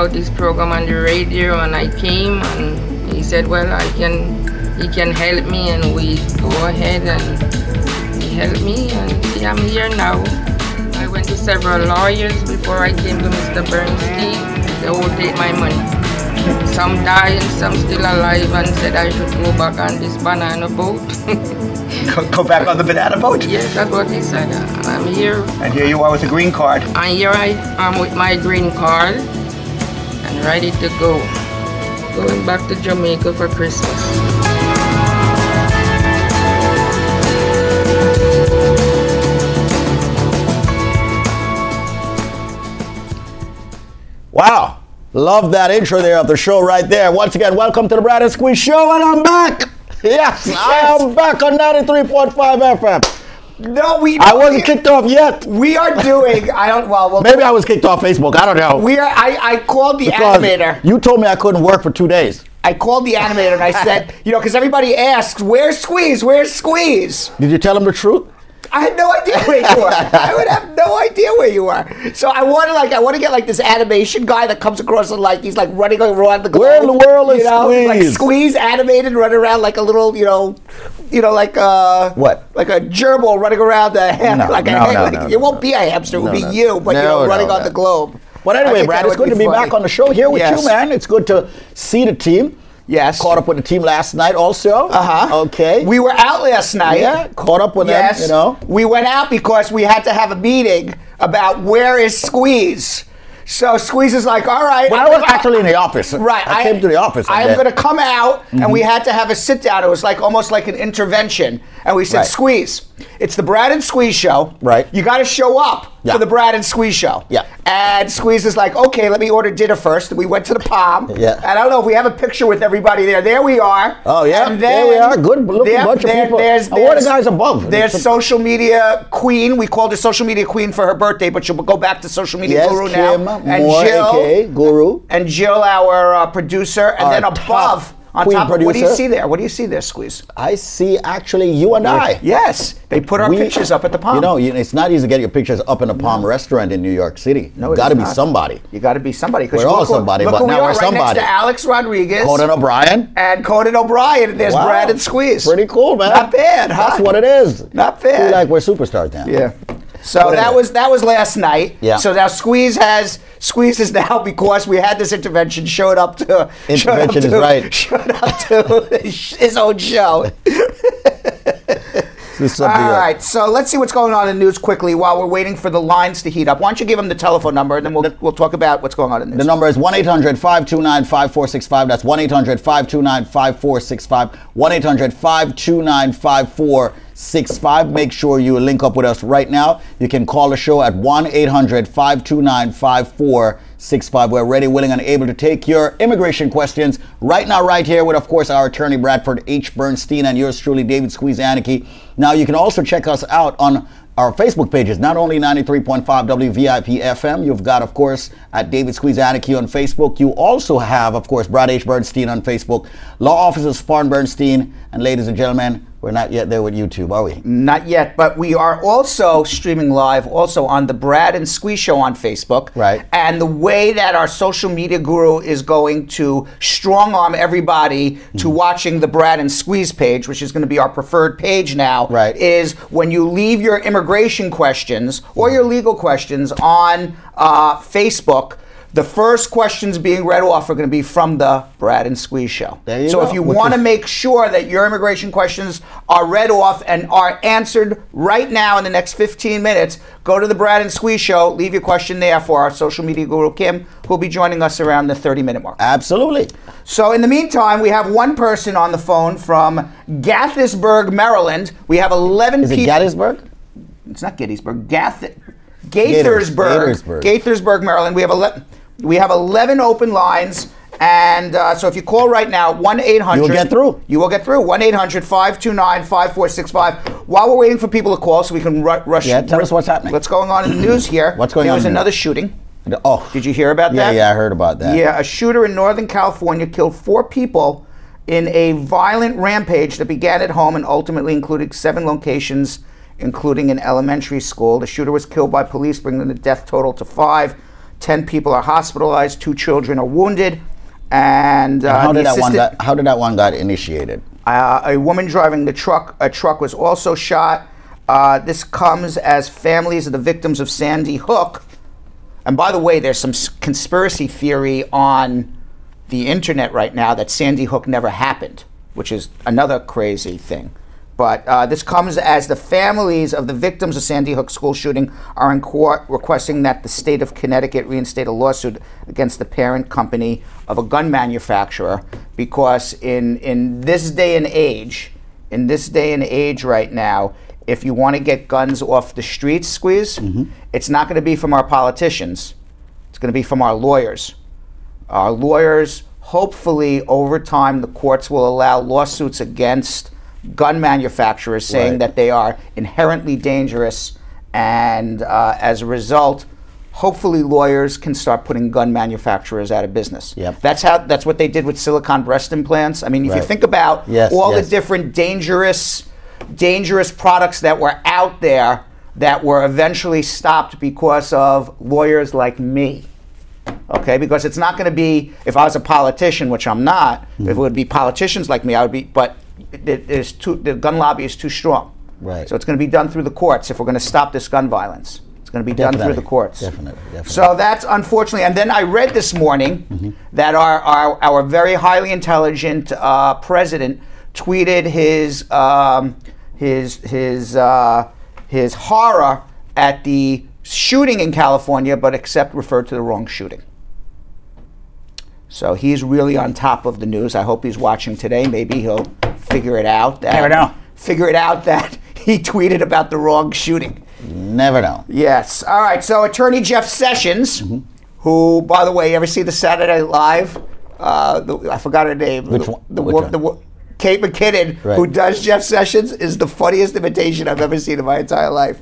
about this program on the radio, and I came, and he said, well, he can help me, and we go ahead, and he helped me, and see, I'm here now. I went to several lawyers before I came to Mr. Bernstein. They all take my money. Some died and some still alive, and said I should go back on this banana boat. Go back on the banana boat? Yes, that's what he said. I'm here. And here you are with a green card. And here I am with my green card and ready to go. Going back to Jamaica for Christmas. Wow. Love that intro there of the show right there. Once again, welcome to the Brad and Squeeze Show, and I'm back. Yes, I am back on 93.5 FM. No, I wasn't kicked off yet. We are doing, maybe I was kicked off Facebook, I don't know. I called the animator. You told me I couldn't work for 2 days. I called the animator and I said, because everybody asks, where's Squeeze? Where's Squeeze? Did you tell him the truth? I had no idea where you were. I would have no idea where you were. So I want to get like this animation guy that comes across and like he's like running around the globe. Where in the world is Squeeze? Like Squeeze animated, running around like a little, like what? Like a gerbil running around the hamster. No. It won't be a hamster. It will be you, but running on the globe. But anyway, Brad, it's good to be back on the show here with you, man. It's good to see the team. Yes. Caught up with the team last night also. Okay. We were out last night. Yeah, caught up with them, We went out because we had to have a meeting about where is Squeeze. So Squeeze is like, all right. But I was actually in the office. Right. I came to the office. I'm going to come out, and we had to have a sit down. It was like almost like an intervention. And we said, Squeeze, it's the Brad and Squeeze show. Right. You got to show up for the Brad and Squeeze show. Yeah. And Squeeze is like, okay, let me order dinner first. And we went to the Palm. Yeah. And I don't know if we have a picture with everybody there. There we are. Oh, yeah. And there we are. Good looking bunch of people. There's what are the guys above? There's social media queen. We called her social media queen for her birthday, but she'll go back to social media guru Kim now. And Jill, aka Guru. And Jill, our producer. And then above, on top, producer. what do you see there? What do you see there, Squeeze? I see actually you and I. Yes. They put our pictures up at the Palm. It's not easy to get your pictures up in the Palm restaurant in New York City. No, you got to be somebody. You got to be somebody. We're all somebody, but now we're somebody. Right next to Alex Rodriguez. Conan O'Brien. And Conan O'Brien. There's Brad and Squeeze. Pretty cool, man. Not bad, huh? That's what it is. Not bad. Feel like we're superstars now. Yeah. So that was last night. Yeah. So now Squeeze is now, because we had this intervention, showed up to his own show. All right, so let's see what's going on in the news quickly while we're waiting for the lines to heat up. Why don't you give them the telephone number, and then we'll talk about what's going on in the news. The number is 1-800-529-5465. That's 1-800-529-5465. 1-800-529-5465. Make sure you link up with us right now. You can call the show at 1-800-529-5465. We're ready, willing, and able to take your immigration questions right now, right here with, of course, our attorney, Bradford H. Bernstein, and yours truly, David Squeeze Anarchy. Now, you can also check us out on our Facebook pages, not only 93.5 WVIP FM. You've got, of course, at David Squeeze Anarchy on Facebook. You also have, of course, Brad H. Bernstein on Facebook. Law Offices Spawn Bernstein. And ladies and gentlemen, we're not yet there with YouTube, are we? Not yet, but we are also streaming live also on the Brad and Squeeze Show on Facebook. Right. And the way that our social media guru is going to strong arm everybody to watching the Brad and Squeeze page, which is going to be our preferred page now, is when you leave your immigration questions or your legal questions on Facebook, the first questions being read off are going to be from the Brad and Squeeze Show. So if you want to make sure that your immigration questions are read off and are answered right now in the next 15 minutes, go to the Brad and Squeeze Show, leave your question there for our social media guru, Kim, who will be joining us around the 30-minute mark. Absolutely. So in the meantime, we have one person on the phone from Gaithersburg, Maryland. We have 11 people. Is it Gettysburg? It's not Gettysburg. Gaithersburg, Maryland. We have 11 open lines, and so if you call right now, 1-800... You'll get through. You will get through. 1-800-529-5465. While we're waiting for people to call so we can rush... Yeah, tell us what's happening. What's going on in the news here. What's going on? There was another shooting. Oh. Did you hear about that? Yeah, I heard about that. Yeah, a shooter in Northern California killed 4 people in a violent rampage that began at home and ultimately included 7 locations, including an elementary school. The shooter was killed by police, bringing the death total to 5. 10 people are hospitalized. 2 children are wounded. And how did that one got initiated? A woman driving a truck was also shot. This comes as families of the victims of Sandy Hook. And by the way, there's some conspiracy theory on the internet right now that Sandy Hook never happened, which is another crazy thing. But this comes as the families of the victims of Sandy Hook school shooting are in court requesting that the state of Connecticut reinstate a lawsuit against the parent company of a gun manufacturer, because in this day and age right now, if you want to get guns off the streets, Squeeze, it's not going to be from our politicians. It's going to be from our lawyers. Our lawyers, hopefully, over time, the courts will allow lawsuits against gun manufacturers saying that they are inherently dangerous, and as a result, hopefully lawyers can start putting gun manufacturers out of business. Yep. That's what they did with silicone breast implants. I mean, if you think about all the different dangerous products that were out there that were eventually stopped because of lawyers like me. Okay, because it's not going to be, if I was a politician, which I'm not, if it would be politicians like me, I would be, but the gun lobby is too strong. Right. So it's going to be done through the courts if we're going to stop this gun violence. It's going to be done through the courts. Definitely. So that's unfortunately, and then I read this morning that our very highly intelligent president tweeted his horror at the shooting in California, but except referred to the wrong shooting. So he's really on top of the news. I hope he's watching today. Maybe he'll figure it out. Never know. Figure it out that he tweeted about the wrong shooting. Never know. Yes. All right. So Attorney Jeff Sessions, who, by the way, you ever see the Saturday Night Live? I forgot her name. Which one? Kate McKinnon, who does Jeff Sessions, is the funniest imitation I've ever seen in my entire life.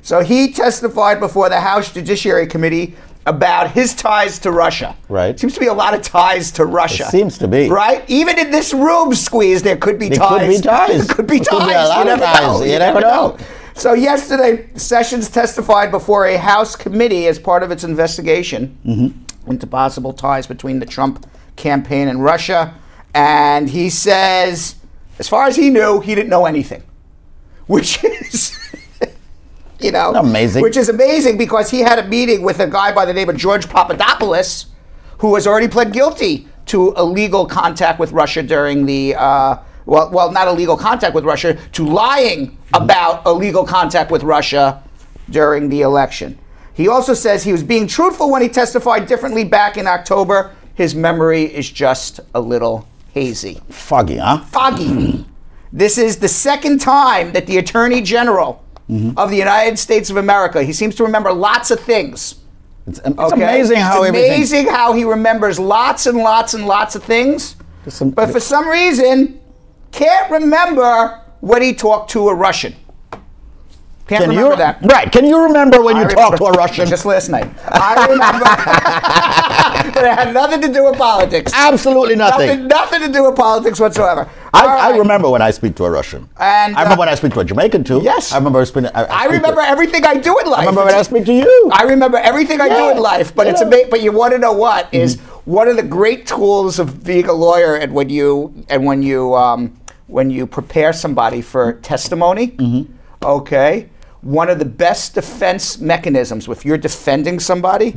So he testified before the House Judiciary Committee about his ties to Russia. Right. Seems to be a lot of ties to Russia. It seems to be. Right? Even in this room, Squeeze, there could be ties. There could be ties. There could be ties. Could be a lot of ties. You never know. So yesterday, Sessions testified before a House committee as part of its investigation into possible ties between the Trump campaign and Russia. And he says, as far as he knew, he didn't know anything. Which is... amazing. Which is amazing because he had a meeting with a guy by the name of George Papadopoulos, who has already pled guilty to illegal contact with Russia during the, not illegal contact with Russia, to lying about illegal contact with Russia during the election. He also says he was being truthful when he testified differently back in October. His memory is just a little hazy. Foggy, huh? Foggy. This is the second time that the Attorney General of the United States of America. He seems to remember lots of things. It's amazing how amazing how he remembers lots and lots and lots of things. But for some reason, can't remember when he talked to a Russian. Can't remember that. Right. Can you remember when you talked to a Russian? Just last night. I remember. But it had nothing to do with politics. Absolutely nothing. Nothing to do with politics whatsoever. I remember when I speak to a Russian. And I remember when I speak to a Jamaican too. Yes. I remember I remember everything I do in life. I remember when I speak to you. I remember everything I do in life. But it's amazing. But you want to know what is one of the great tools of being a lawyer, and when you prepare somebody for testimony. Okay. One of the best defense mechanisms, if you're defending somebody,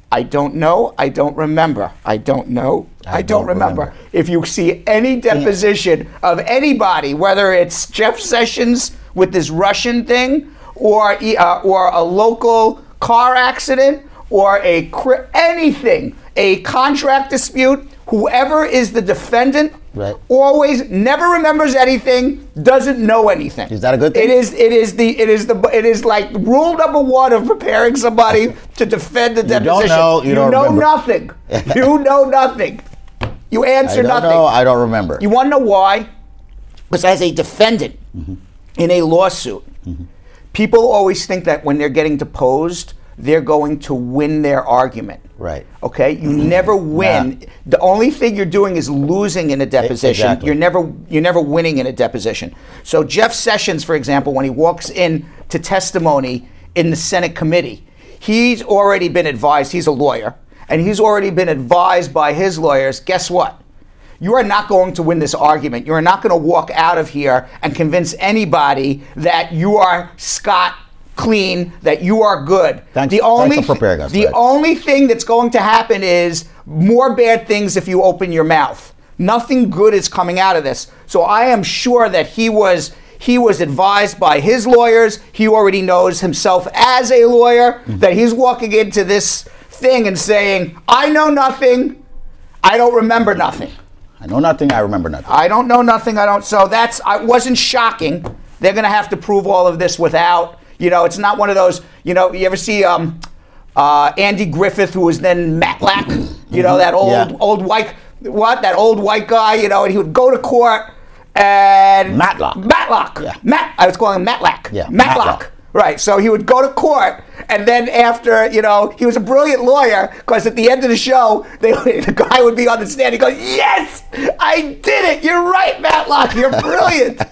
I don't know, I don't remember. I don't know, I don't remember. If you see any deposition of anybody, whether it's Jeff Sessions with this Russian thing, or a local car accident, or anything, a contract dispute, whoever is the defendant always never remembers anything, doesn't know anything. Is that a good thing? It is like rule number one of preparing somebody to defend the deposition. You don't know remember. Nothing. You know nothing. You answer nothing. I don't remember. You want to know why? Because as a defendant in a lawsuit, people always think that when they're getting deposed, they're going to win their argument. Right. Okay? You never win. Nah. The only thing you're doing is losing in a deposition. Exactly. You're never winning in a deposition. So Jeff Sessions, for example, when he walks in to testimony in the Senate committee, he's already been advised. He's a lawyer, and he's already been advised by his lawyers. Guess what? You are not going to win this argument. You are not going to walk out of here and convince anybody that you are scot clean, that you are good. Thanks for preparing us. The only thing that's going to happen is more bad things if you open your mouth. Nothing good is coming out of this. So I am sure that he was advised by his lawyers. He already knows himself as a lawyer, that he's walking into this thing and saying, I know nothing, I don't remember nothing. I know nothing, I remember nothing. I don't know nothing, I don't. So it wasn't shocking. They're going to have to prove all of this without, it's not one of those, you ever see Andy Griffith, who was then Matlack, that old white guy, and he would go to court and Matlock. Yeah. I was calling him Matlack. Yeah. Matlock. Right. So he would go to court, and then after, he was a brilliant lawyer, because at the end of the show, the guy would be on the stand. He goes, "Yes, I did it. You're right, Matlock. You're brilliant."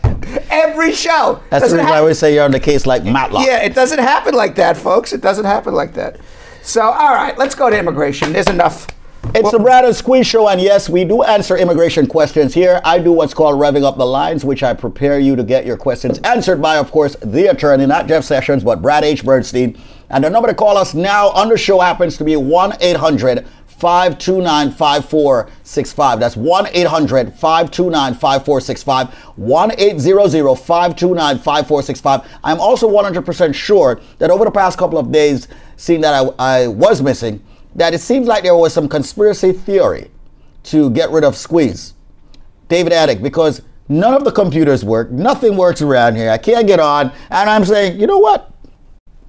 Every show. That's the reason I always say you're on the case like Matlock. Yeah, it doesn't happen like that, folks. It doesn't happen like that. So, all right, let's go to immigration. There's enough. It's the Brad and Squeeze Show, and yes, we do answer immigration questions here. I do what's called revving up the lines, which I prepare you to get your questions answered by, of course, the attorney, not Jeff Sessions, but Brad H. Bernstein. And the number to call us now on the show happens to be 1-800-529-5465. That's 1-800-529-5465. 1-800-529-5465. I'm also 100% sure that over the past couple of days, seeing that I was missing, that it seems like there was some conspiracy theory to get rid of Squeeze, David Addick, because none of the computers work. Nothing works around here. I can't get on. And I'm saying, you know what?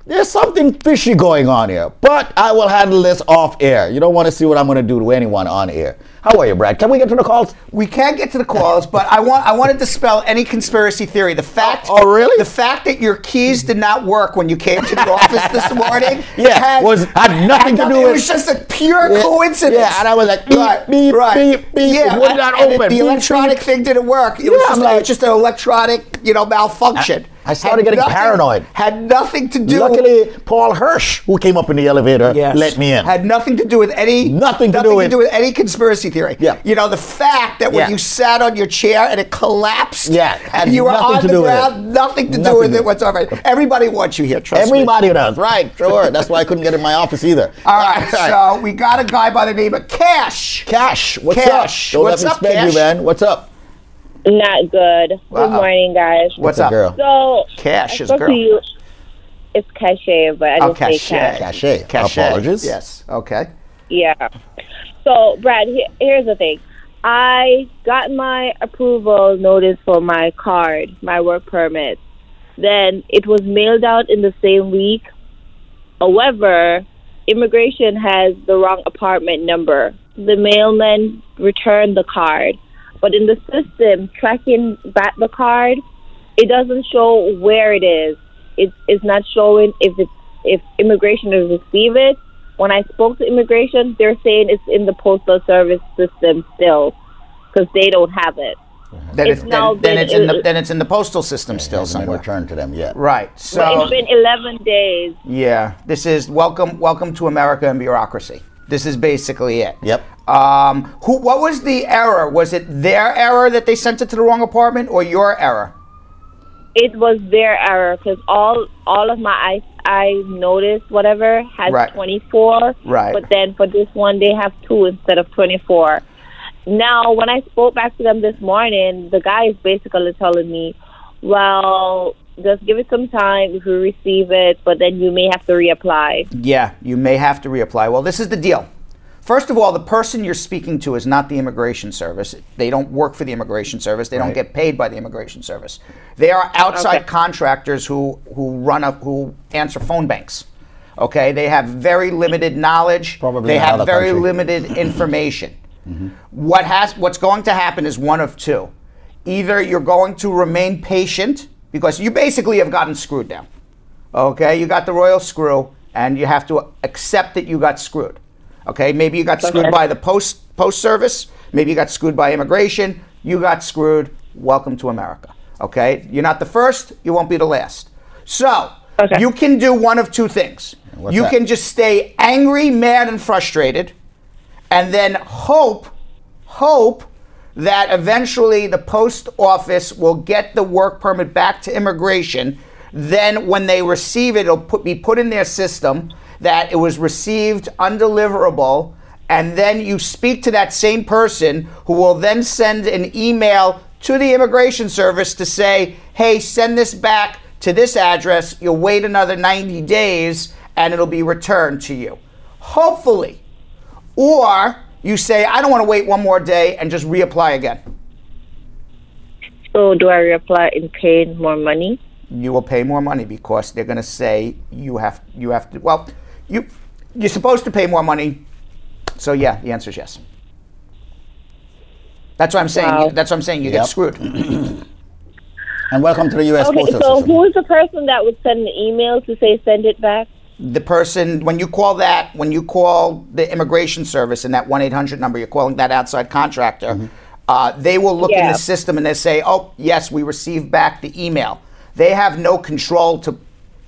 There's something fishy going on here. But I will handle this off air. You don't want to see what I'm going to do to anyone on air. How are you, Brad? Can we get to the calls? We can get to the calls, but I want to dispel any conspiracy theory. The fact, really? The fact that your keys did not work when you came to the office this morning, had nothing to do with it. It was just a pure coincidence. Yeah, and I was like, beep, beep, beep, beep. Yeah, it would not open. The electronic thing didn't work. It was just an electronic, malfunction. I started getting paranoid. Had nothing to do. Luckily, Paul Hirsch, who came up in the elevator, let me in. Had nothing to do with any. Nothing to do with any conspiracy theory. Yeah. The fact that when you sat on your chair and it collapsed, and you were on the ground, nothing to do with it whatsoever. Everybody wants you here. Trust me. Everybody does. Right. Sure. That's why I couldn't get in my office either. All right. So we got a guy by the name of Cash. Cash. What's up? Don't let me spend you, man. What's up? Not good. Good morning, guys. What's up, girl? So Cash is a girl. It's Cachet, but I didn't say Cash. Cachet. Apologies. Yes. Okay. Yeah. So, Brad, here's the thing. I got my approval notice for my card, my work permit. Then it was mailed out in the same week. However, immigration has the wrong apartment number. The mailman returned the card. But in the system, tracking back the card, it doesn't show where it is. It's not showing if immigration has received it. When I spoke to immigration, they're saying it's in the postal service system still, because they don't have it. Then it's in the postal system still somewhere. Returned to them yet. Right. So it's been 11 days. Yeah. This is welcome to America and bureaucracy. This is basically it. Yep. What was the error? Was it their error that they sent it to the wrong apartment, or your error? It was their error, because all of my I noticed whatever has 24. Right. But then for this one, they have 2 instead of 24. Now, when I spoke back to them this morning, the guy is basically telling me, well, just give it some time if you receive it, but then you may have to reapply. Yeah, you may have to reapply. Well, this is the deal. First of all, the person you're speaking to is not the Immigration Service. They don't work for the Immigration Service. They don't get paid by the Immigration Service. They are outside contractors who answer phone banks. Okay, they have very limited knowledge. They have very limited information. What's going to happen is one of two. Either you're going to remain patient, because you basically have gotten screwed now. Okay, you got the royal screw, and you have to accept that you got screwed. Okay, maybe you got screwed by the post service. Maybe you got screwed by immigration. You got screwed. Welcome to America. Okay, you're not the first. You won't be the last. So Okay. You can do one of two things. What's you that? can just stay angry, mad, and frustrated, and then hope that eventually the post office will get the work permit back to immigration. Then when they receive it, it'll be put in their system that it was received undeliverable, and then you speak to that same person who will then send an email to the immigration service to say, hey, send this back to this address. You'll wait another 90 days and it'll be returned to you. Hopefully. Or you say, I don't want to wait one more day and just reapply again. So do I reapply and pay more money? You will pay more money because they're going to say you have to, well, you're supposed to pay more money. So yeah, the answer is yes. That's what I'm saying. Wow. That's what I'm saying. You get screwed. And welcome to the U.S. Okay, Postal so System. who is the person that would send an email to say send it back? The person, when you call the immigration service and that 1-800 number, you're calling that outside contractor, they will look in the system and they say, oh, yes, we received back the email. They have no control to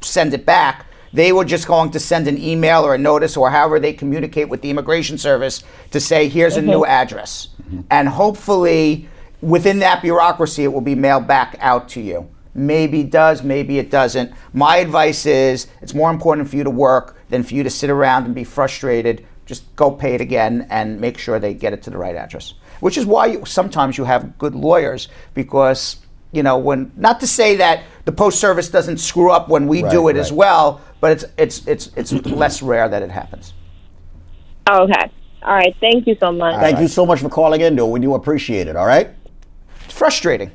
send it back. They were just going to send an email or a notice or however they communicate with the immigration service to say, here's a new address. And hopefully, within that bureaucracy, it will be mailed back out to you. Maybe it does, maybe it doesn't. My advice is it's more important for you to work than for you to sit around and be frustrated. Just go pay it again and make sure they get it to the right address. Which is why sometimes you have good lawyers, because, you know, when, not to say that the post service doesn't screw up when we do it as well, but it's less rare that it happens. Okay. All right. Thank you so much. Thank you so much for calling in, though. We do appreciate it, all right? It's frustrating.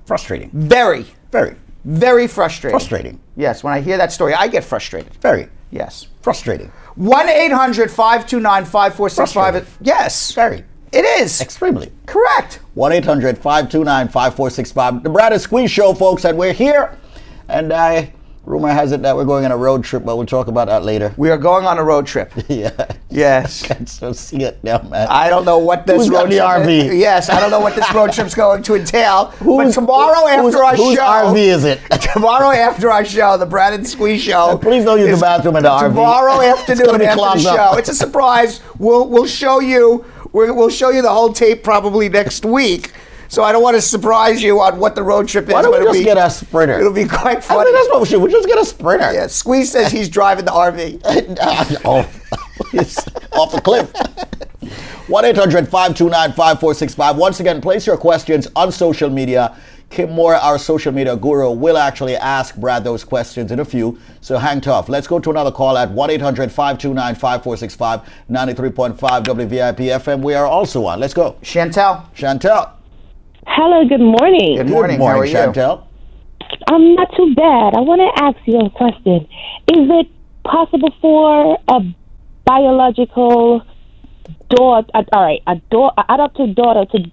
Frustrating. Very. Very. Very frustrating. Frustrating. Yes, when I hear that story, I get frustrated. Very. Yes. Frustrating. 1-800-529-5465. Yes. Very. It is. Extremely. Correct. 1-800-529-5465. The Brad and Squeeze Show, folks, and we're here. And rumor has it that we're going on a road trip, but we'll talk about that later. We are going on a road trip. Yeah. Yes. I can still see it now, man. I don't know what this Who's road got the trip RV? Yes, I don't know what this road trip's going to entail. But tomorrow after our whose show, RV is it? tomorrow after our show, the Brad and Squeeze Show. Please don't use the bathroom in the RV. Tomorrow afternoon be after the clogged show, up. it's a surprise. We'll show you. We'll show you the whole tape probably next week. So I don't want to surprise you on what the road trip is. Why don't we but just get a Sprinter? It'll be quite I funny. think that's what we should. We'll just get a Sprinter. Yeah, Squeeze says he's driving the RV. Oh, it's off the cliff. 1-800-529-5465. Once again, place your questions on social media. Kim Moore, our social media guru, will actually ask Brad those questions in a few, so hang tough. Let's go to another call at 1-800-529-5465, 93.5 WVIP FM. We are also on. Let's go. Chantel. Chantel. Hello, good morning. Good morning. Good morning, How are you? Chantel. I'm not too bad. I want to ask you a question. Is it possible for a biological daughter, adopted daughter to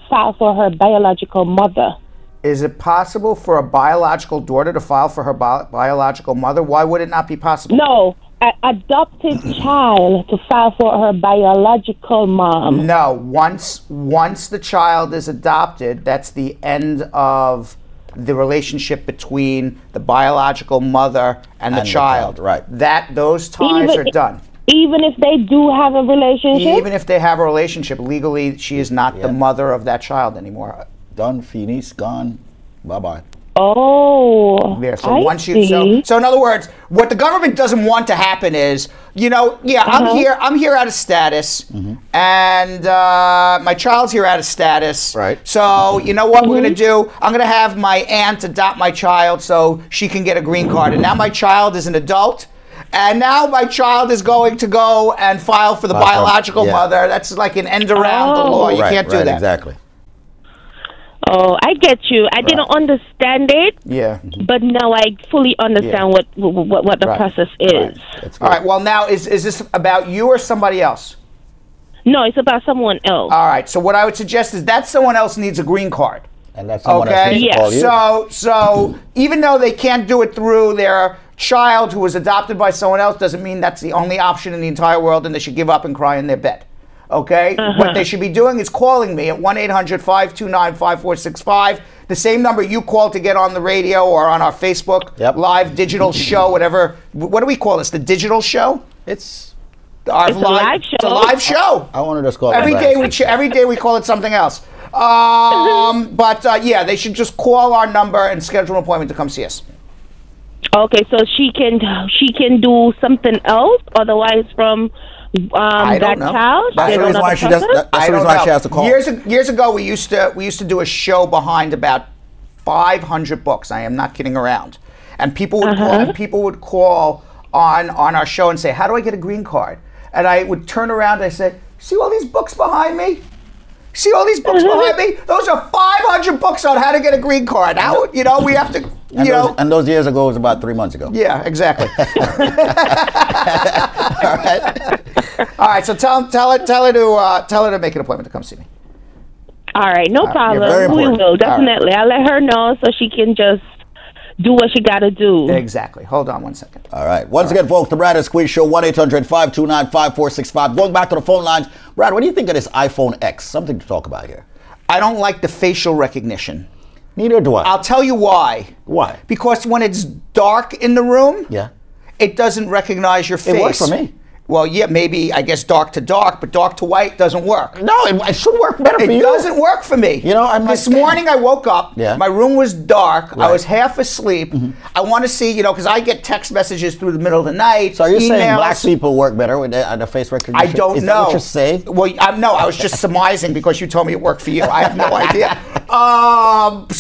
file for her biological mother? Is it possible for a biological daughter to file for her biological mother? Why would it not be possible? No, an adopted child to file for her biological mom. No, once the child is adopted, that's the end of the relationship between the biological mother and the child. Right. Those ties are done. Even if they do have a relationship? Even if they have a relationship, legally she is not the mother of that child anymore. Done, finis, gone. Bye-bye. Oh, There. So I once see. so in other words, what the government doesn't want to happen is, I'm here out of status, and my child's here out of status. Right. So you know what we're gonna do? I'm gonna have my aunt adopt my child so she can get a green card, and now my child is an adult. And now my child is going to go and file for the biological mother. That's like an end around the law. You can't do that. Exactly. Oh, I get you. I didn't understand it. Yeah. But now I fully understand what the process is. All right. Well, now is this about you or somebody else? No, it's about someone else. All right. So what I would suggest is that someone else needs a green card. And that's someone else needs to call you. So even though they can't do it through their child who was adopted by someone else, doesn't mean that's the only option in the entire world and they should give up and cry in their bed. Okay? What they should be doing is calling me at 1-800-529-5465. The same number you called to get on the radio or on our Facebook live digital show, whatever. What do we call this? The digital show? It's our a live show. It's a live show. I want to just call it every day. Every day we call it something else. Yeah, they should just call our number and schedule an appointment to come see us. Okay, so she can do something else otherwise from that know. child. That's the reason why she does. That's the reason why she has to call. Years ago, we used to do a show behind about 500 books. I am not kidding around. And people would call. And people would call on our show and say, "How do I get a green card?" And I would turn around and I said, "See all these books behind me? See all these books behind me? Those are 500 books on how to get a green card. How we have to." And those years ago was about 3 months ago. Yeah, exactly. All right. All right. So tell her to make an appointment to come see me. All right, no problem. very We important. will definitely. I'll let her know so she can just do what she got to do. Exactly. Hold on 1 second. All right. Once again, folks, the Brad and Squeeze Show, 1-800-529-5465. Going back to the phone lines, Brad, what do you think of this iPhone X? Something to talk about here. I don't like the facial recognition. Neither do I. I'll tell you why. Why? Because when it's dark in the room, it doesn't recognize your face. It works for me. Well, yeah, maybe, I guess, dark to dark, but dark to white doesn't work. No, it should work better for you. It doesn't work for me. You know, this morning I woke up, my room was dark, I was half asleep. I want to see, because I get text messages through the middle of the night. So you're saying black people work better with the face recognition? I don't know. Is that what you're saying? Well, no, I was just surmising because you told me it worked for you. I have no idea. And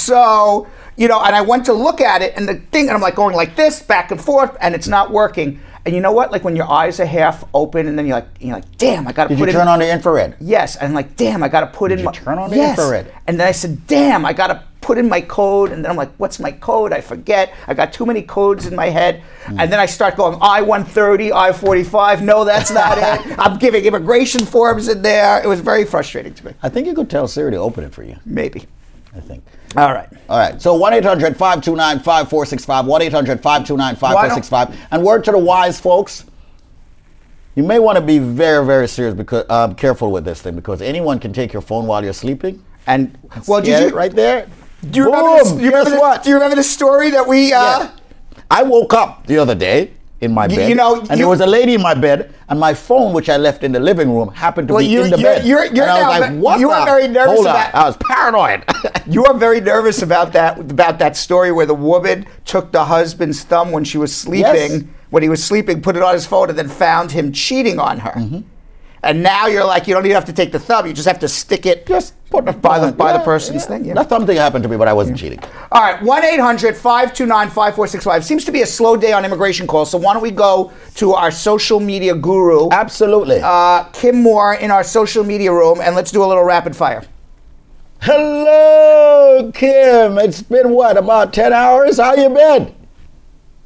I went to look at it, and I'm like going like this, back and forth, and it's not working. And you know what? Like when your eyes are half open, and then you're like, damn, I got to put in. Did you turn on the infrared? Yes, and I'm like, damn, I got to put in. Did you turn on the yes. infrared? And then I said, damn, I got to put in my code, and then I'm like, what's my code? I forget. I got too many codes in my head, and then I start going I-130, I-45. No, that's not it. I'm giving immigration forms in there. It was very frustrating to me. I think you could tell Siri to open it for you. Maybe. I think. All right. All right. So 1-800-529-5465, 1-800-529-5465. And word to the wise folks, you may want to be very, very serious because careful with this thing, because anyone can take your phone while you're sleeping. And did you right there? Do you remember the story that we? Yeah. I woke up the other day in my bed, and there was a lady in my bed, and my phone, which I left in the living room, happened to be in the bed. You were very nervous about. I was paranoid. You were very nervous about that story where the woman took the husband's thumb when she was sleeping, when he was sleeping, put it on his phone, and then found him cheating on her. And now you're like, you don't even have to take the thumb; you just have to stick it by the person's thing. Yeah. That thumb thing happened to me, but I wasn't cheating. All right, 1-800-529-5465. Seems to be a slow day on immigration calls, so why don't we go to our social media guru? Absolutely. Kim Moore in our social media room, and let's do a little rapid fire. Hello, Kim. It's been what, about 10 hours? How you been?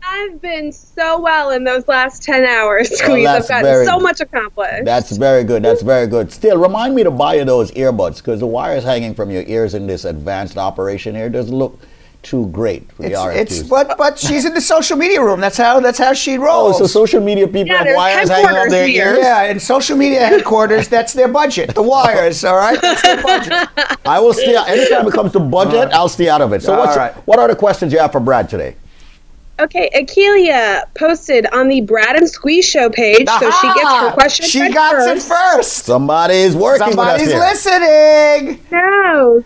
I've been so well in those last 10 hours, Squeeze. I've gotten so much accomplished. That's very good. That's very good. Still, remind me to buy you those earbuds, because the wires hanging from your ears in this advanced operation here doesn't look too great for the RFQs. But she's in the social media room. That's how she rolls. Oh, so social media people have wires hanging on their ears? Yeah, in social media headquarters, that's their budget. The wires, all right? That's their budget. I will stay out. Anytime it comes to budget, I'll stay out of it. So what are the questions you have for Brad today? Okay, Akeelia posted on the Brad and Squeeze Show page, so she gets her question She got it first. Somebody's working with us here. Listening. No.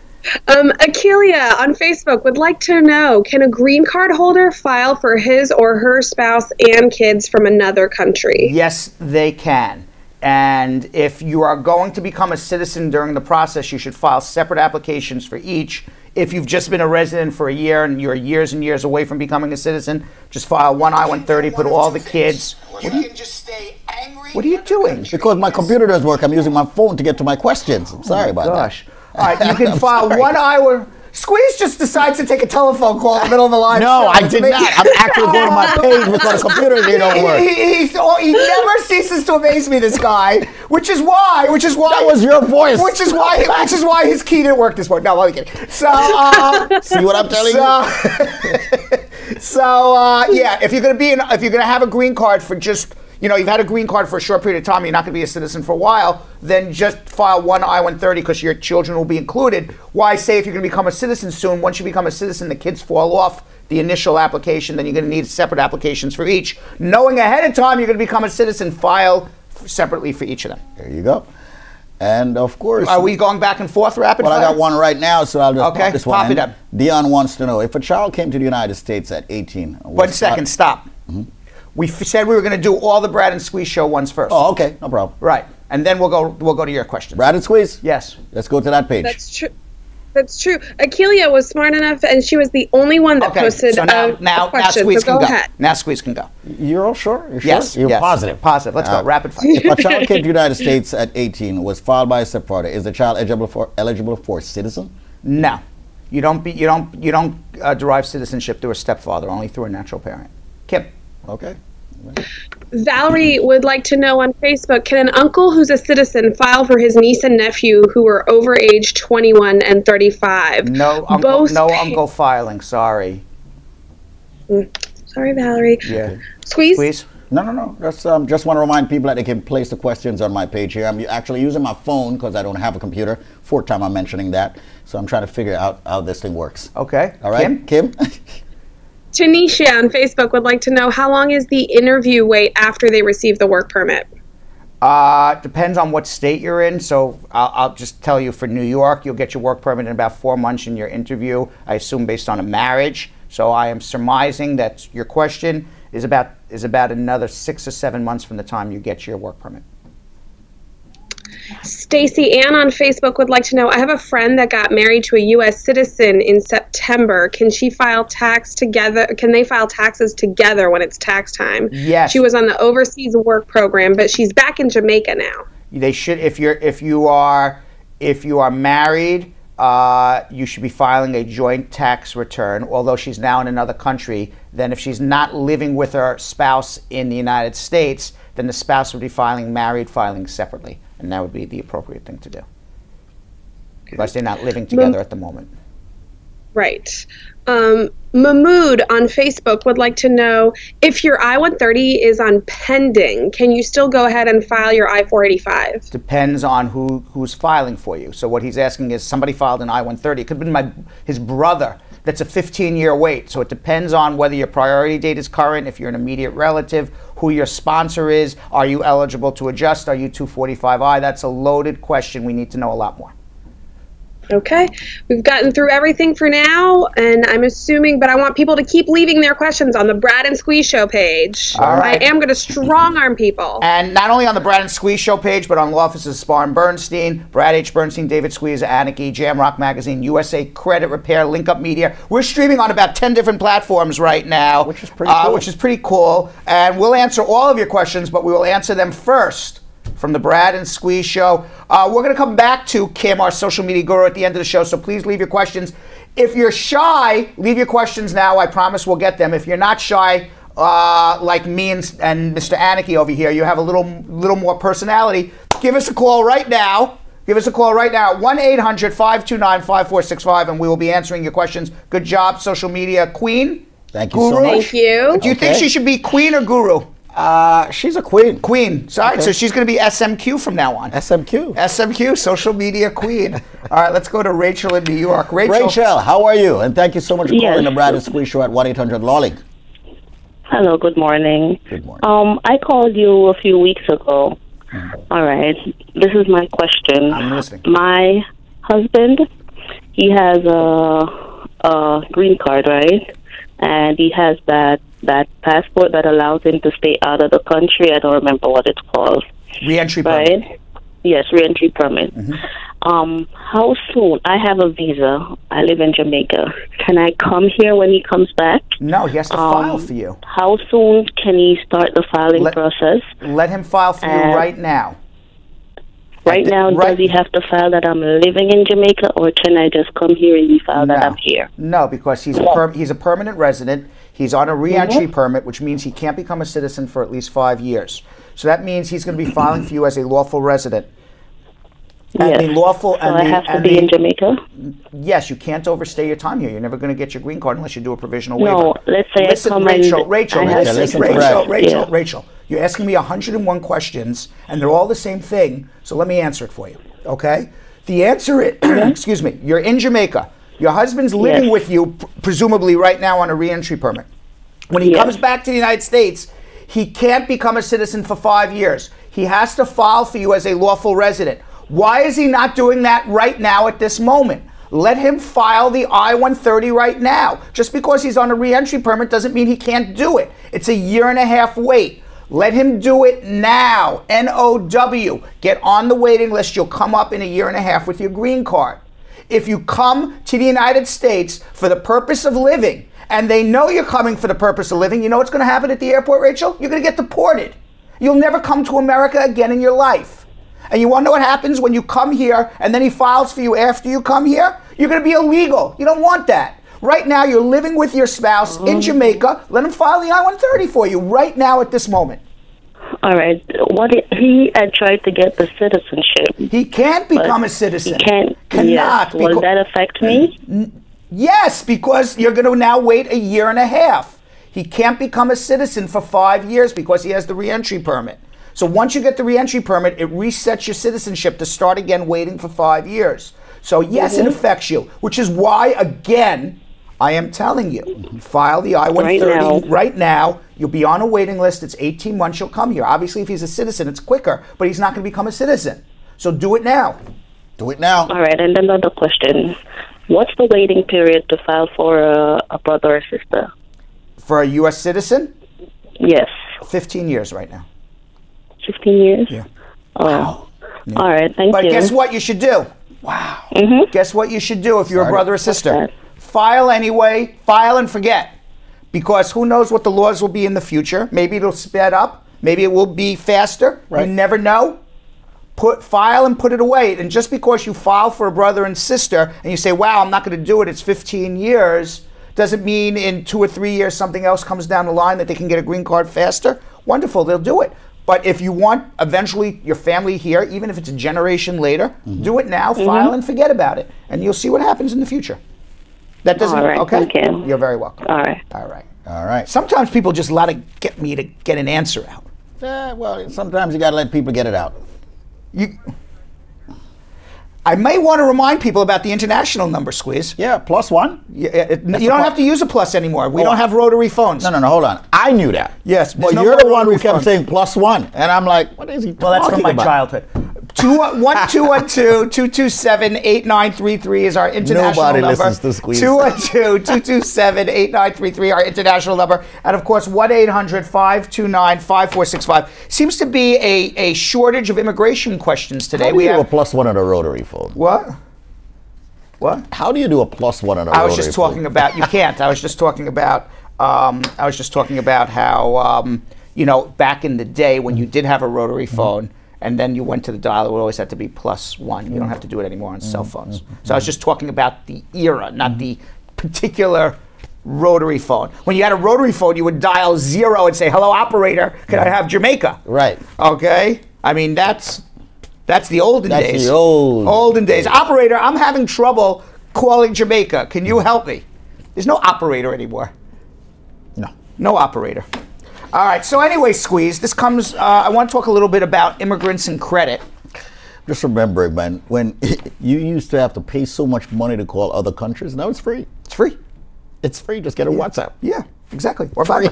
Akeelia on Facebook would like to know, can a green card holder file for his or her spouse and kids from another country? Yes, they can. And if you are going to become a citizen during the process, you should file separate applications for each. If you've just been a resident for a year and you're years and years away from becoming a citizen, just file one I-130, put all the kids. What are you doing? Because my computer doesn't work. I'm using my phone to get to my questions. I'm sorry about that. All right, you can file one I-130. Squeeze just decides to take a telephone call in the middle of the live show. No, I did not. I'm actually going to my page because the computer don't work. He never ceases to amaze me, this guy. Which is why. That was your voice. Which is why his key didn't work this morning. No, let me get it. So, see what I'm telling you? Yeah, if you're gonna have a green card for just you've had a green card for a short period of time, you're not going to be a citizen for a while, then just file one I-130 because your children will be included. Why say if you're going to become a citizen soon, once you become a citizen, the kids fall off the initial application, then you're going to need separate applications for each. Knowing ahead of time you're going to become a citizen, file separately for each of them. There you go. And of course, are we going back and forth rapid fire? I got one right now, so I'll just pop this one. Pop it up. Dion wants to know, if a child came to the United States at 18. 1 second, stop. Mm-hmm. We said we were going to do all the Brad and Squeeze show ones first. Oh, okay, no problem. Right, and then we'll go to your question. Brad and Squeeze? Yes. Let's go to that page. That's true. That's true. Akeelia was smart enough, and she was the only one that posted so now question. Squeeze so can go. Ahead. Now Squeeze can go. You're all sure? You're yes. Sure? You're positive? Positive. Let's go. Rapid fire. If a child came to the United States at 18, was filed by a stepfather, is the child eligible for citizen? No. You don't derive citizenship through a stepfather, only through a natural parent. Kim. Okay. Valerie would like to know on Facebook, can an uncle who's a citizen file for his niece and nephew who are over age 21 and 35? No uncle filing, sorry. Sorry, Valerie. Yeah. Squeeze? No. Just want to remind people that they can place the questions on my page here. I'm actually using my phone because I don't have a computer. Fourth time I'm mentioning that. So I'm trying to figure out how this thing works. Okay. All right. Kim? Tanisha on Facebook would like to know, how long is the interview wait after they receive the work permit? Depends on what state you're in. So I'll just tell you, for New York, you'll get your work permit in about 4 months in your interview, I assume based on a marriage. So I am surmising that your question is about another 6 or 7 months from the time you get your work permit. Stacy Ann on Facebook would like to know, I have a friend that got married to a U.S. citizen in September. Can she file tax together? Can they file taxes together when it's tax time? Yes. She was on the overseas work program, but she's back in Jamaica now. They should. If you are married, you should be filing a joint tax return. Although she's now in another country, then if she's not living with her spouse in the United States, then the spouse would be filing married filings separately. And that would be the appropriate thing to do, because they're not living together at the moment. Right. Mahmood on Facebook would like to know, if your I-130 is on pending, can you still go ahead and file your I-485? Depends on who's filing for you. So what he's asking is, somebody filed an I-130. It could have been his brother. That's a 15-year wait. So it depends on whether your priority date is current, if you're an immediate relative, who your sponsor is, are you eligible to adjust, are you 245I? That's a loaded question. We need to know a lot more. Okay, we've gotten through everything for now, and I'm assuming, but I want people to keep leaving their questions on the Brad and Squeeze Show page. All right. I am going to strong arm people. And not only on the Brad and Squeeze Show page, but on law offices Spar and Bernstein, Brad H. Bernstein, David Squeeze, Anarchy, Jamrock Magazine, USA Credit Repair, Link Up Media. We're streaming on about 10 different platforms right now, which is pretty cool. And we'll answer all of your questions, but we will answer them first from the Brad and Squeeze Show. We're going to come back to Kim, our social media guru, at the end of the show, so please leave your questions. If you're shy, leave your questions now. I promise we'll get them. If you're not shy, like me and Mr. Anarchy over here, you have a little more personality, give us a call right now. Give us a call right now at 1-800-529-5465, and we will be answering your questions. Good job, social media queen. Thank you so much. Thank you. Do you think she should be queen or guru? She's a queen. Queen. Sorry, so she's going to be SMQ from now on. SMQ, social media queen. All right, let's go to Rachel in New York. Rachel, how are you? And thank you so much for calling the Brad and Squeeze Show at 1-800-LAWLINK. Hello, good morning. Good morning. I called you a few weeks ago. All right, this is my question. I'm listening. My husband, he has a green card, right? And he has that passport that allows him to stay out of the country. I don't remember what it's called. Re-entry permit. Right? Yes, re-entry permit. How soon? I have a visa. I live in Jamaica. Can I come here when he comes back? No, he has to file for you. How soon can he start the filing process? Let him file for you right now. Right now, does he have to file that I'm living in Jamaica, or can I just come here and he file that I'm here? No, because he's a permanent resident. He's on a re-entry permit, which means he can't become a citizen for at least 5 years. So that means he's going to be filing for you as a lawful resident. And the lawful, so I have to be in Jamaica? Yes, you can't overstay your time here. You're never going to get your green card unless you do a provisional waiver. No, let's say Listen, I come Rachel, You're asking me 101 questions, and they're all the same thing, so let me answer it for you, okay? The answer is, excuse me, you're in Jamaica. Your husband's living with you, presumably right now on a re-entry permit. When he comes back to the United States, he can't become a citizen for 5 years. He has to file for you as a lawful resident. Why is he not doing that right now at this moment? Let him file the I-130 right now. Just because he's on a re-entry permit doesn't mean he can't do it. It's a 1.5 year wait. Let him do it now. N-O-W. Get on the waiting list. You'll come up in a 1.5 years with your green card. If you come to the United States for the purpose of living, and they know you're coming for the purpose of living, you know what's going to happen at the airport, Rachel? You're going to get deported. You'll never come to America again in your life. And you want to know what happens when you come here and then he files for you after you come here? You're going to be illegal. You don't want that. Right now, you're living with your spouse in Jamaica. Let him file the I-130 for you right now at this moment. All right. What if he had tried to get the citizenship? He can't become a citizen. He can't. Cannot. Yes. Will that affect me? Yes, because you're going to now wait a 1.5 years. He can't become a citizen for 5 years because he has the re-entry permit. So once you get the re-entry permit, it resets your citizenship to start again waiting for 5 years. So yes, it affects you, which is why, again, I am telling you, file the I-130 right now. You'll be on a waiting list. It's 18 months. You'll come here. Obviously, if he's a citizen, it's quicker, but he's not going to become a citizen. So do it now. Do it now. All right. And another question. What's the waiting period to file for a brother or sister? For a U.S. citizen? Yes. 15 years right now. 15 years? Yeah. Oh. Wow. Yeah. All right. Thank you. But guess what you should do? Wow. Guess what you should do if you're a brother or sister? File anyway. File and forget. Because who knows what the laws will be in the future. Maybe it'll sped up. Maybe it will be faster. Right. You never know. File and put it away. And just because you file for a brother and sister and you say, wow, I'm not going to do it, it's 15 years, doesn't mean in 2 or 3 years something else comes down the line that they can get a green card faster. Wonderful, they'll do it. But if you want eventually your family here, even if it's a generation later, do it now, file and forget about it. And you'll see what happens in the future. That doesn't, all right, okay? Thank you. You're very welcome. All right. All right. All right. Sometimes people just like to get me to get an answer out. Well, sometimes you got to let people get it out. I may want to remind people about the international number, Squeeze. Yeah, +1. You don't have to use a plus anymore. We don't have rotary phones. No, hold on. I knew that. Yes, but you're the one who kept saying +1, and I'm like, what is he talking about? Well, that's from my childhood. 212-227-8933 is our international number. Nobody listens to Squeeze. 212-227-8933, our international number. And of course, 1-800-529-5465. Seems to be a shortage of immigration questions today. How do you do a +1 on a rotary phone? What? What? How do you do a +1 on a rotary phone? I was just talking about, you can't. I was just talking about how, back in the day when you did have a rotary phone, and then you went to the dial, it would always have to be +1. You don't have to do it anymore on cell phones. So I was just talking about the era, not the particular rotary phone. When you had a rotary phone, you would dial 0 and say, hello, operator, can I have Jamaica? Right. Okay? I mean, that's the olden days. That's the olden days. Operator, I'm having trouble calling Jamaica. Can you help me? There's no operator anymore. No. No operator. All right, so anyway, Squeeze, this comes, I want to talk a little bit about immigrants and credit. Just remember, man, when you used to have to pay so much money to call other countries, now it's free. It's free. It's free, just get a WhatsApp. Yeah, exactly. Or free.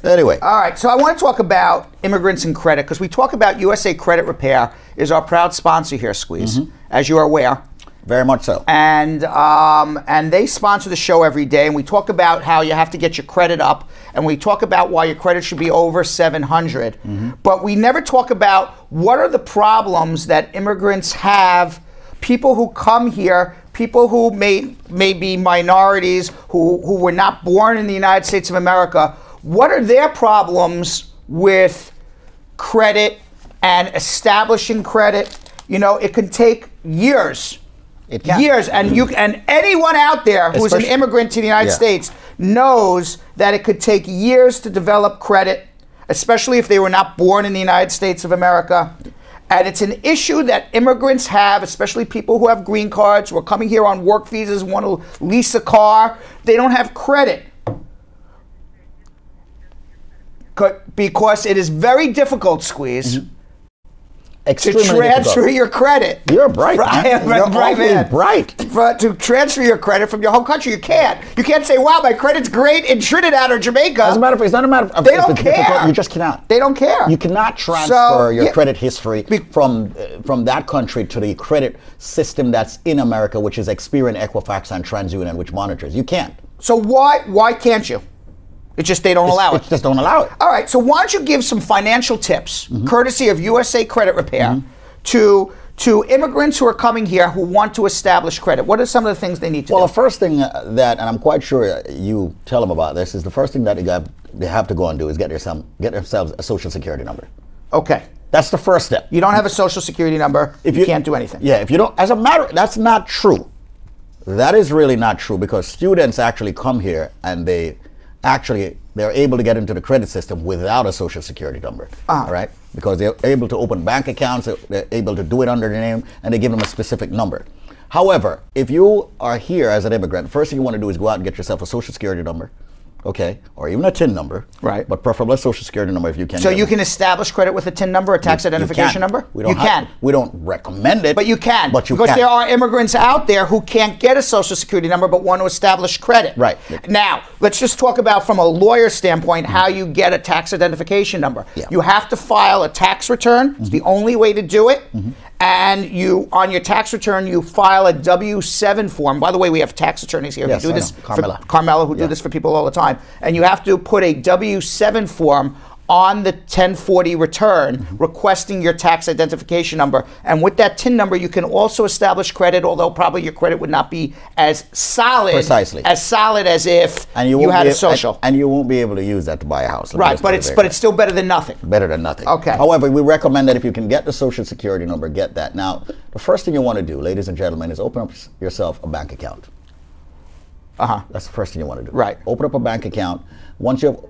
Anyway. All right, so I want to talk about immigrants and credit, because we talk about USA Credit Repair is our proud sponsor here, Squeeze, as you are aware. Very much so. And they sponsor the show every day, and we talk about how you have to get your credit up, and we talk about why your credit should be over 700. But we never talk about what are the problems that immigrants have, people who come here, people who may be minorities, who were not born in the United States of America. What are their problems with credit and establishing credit? You know, it can take years. Years, and anyone out there who's an immigrant to the United States knows that it could take years to develop credit, especially if they were not born in the United States of America. And it's an issue that immigrants have, especially people who have green cards, who are coming here on work visas, want to lease a car. They don't have credit. Because it is very difficult, Squeeze, Extremely to transfer difficult. your credit. You're bright, man. You're awfully bright. To transfer your credit from your home country, you can't. You can't say, "Wow, my credit's great in Trinidad or Jamaica." As a matter of fact, it's not a matter of they if don't it's care. difficult, you just cannot. They don't care. You cannot transfer your credit history from that country to the credit system that's in America, which is Experian, Equifax, and TransUnion, which monitors. You can't. So why can't you? It's just they don't allow it. It's just don't allow it. All right. So why don't you give some financial tips, courtesy of USA Credit Repair, to immigrants who are coming here who want to establish credit? What are some of the things they need to do? Well, the first thing that, and I'm quite sure you tell them about this, is the first thing that they have to go and do is get themselves a social security number. Okay. That's the first step. You don't have a social security number, if you can't do anything. Yeah, if you don't, as a matter, that's not true. That is really not true, because students actually come here and they're able to get into the credit system without a social security number, all right? Because they're able to open bank accounts, they're able to do it under their name, and they give them a specific number. However, if you are here as an immigrant, the first thing you want to do is go out and get yourself a social security number, okay, or even a TIN number, right? But preferably a social security number if you can. So you can establish credit with a TIN number, a tax identification number? You can. We don't recommend it. But you can. But you because can. there are immigrants out there who can't get a social security number but want to establish credit. Right. Now, let's just talk about from a lawyer standpoint how you get a tax identification number. Yeah. You have to file a tax return. It's the only way to do it. And you, on your tax return, you file a W-7 form. By the way, we have tax attorneys here Yes, who do I this. know. Carmela. Carmela, who do this for people all the time. And you have to put a W-7 form on the 1040 return requesting your tax identification number. And with that TIN number, you can also establish credit, although probably your credit would not be as solid. Precisely. As solid as if you had a social. And you won't be able to use that to buy a house. Right, but it's still better than nothing. Better than nothing. Okay. However, we recommend that if you can get the social security number, get that. Now, the first thing you want to do, ladies and gentlemen, is open up yourself a bank account. That's the first thing you want to do. Right. Open up a bank account. Once you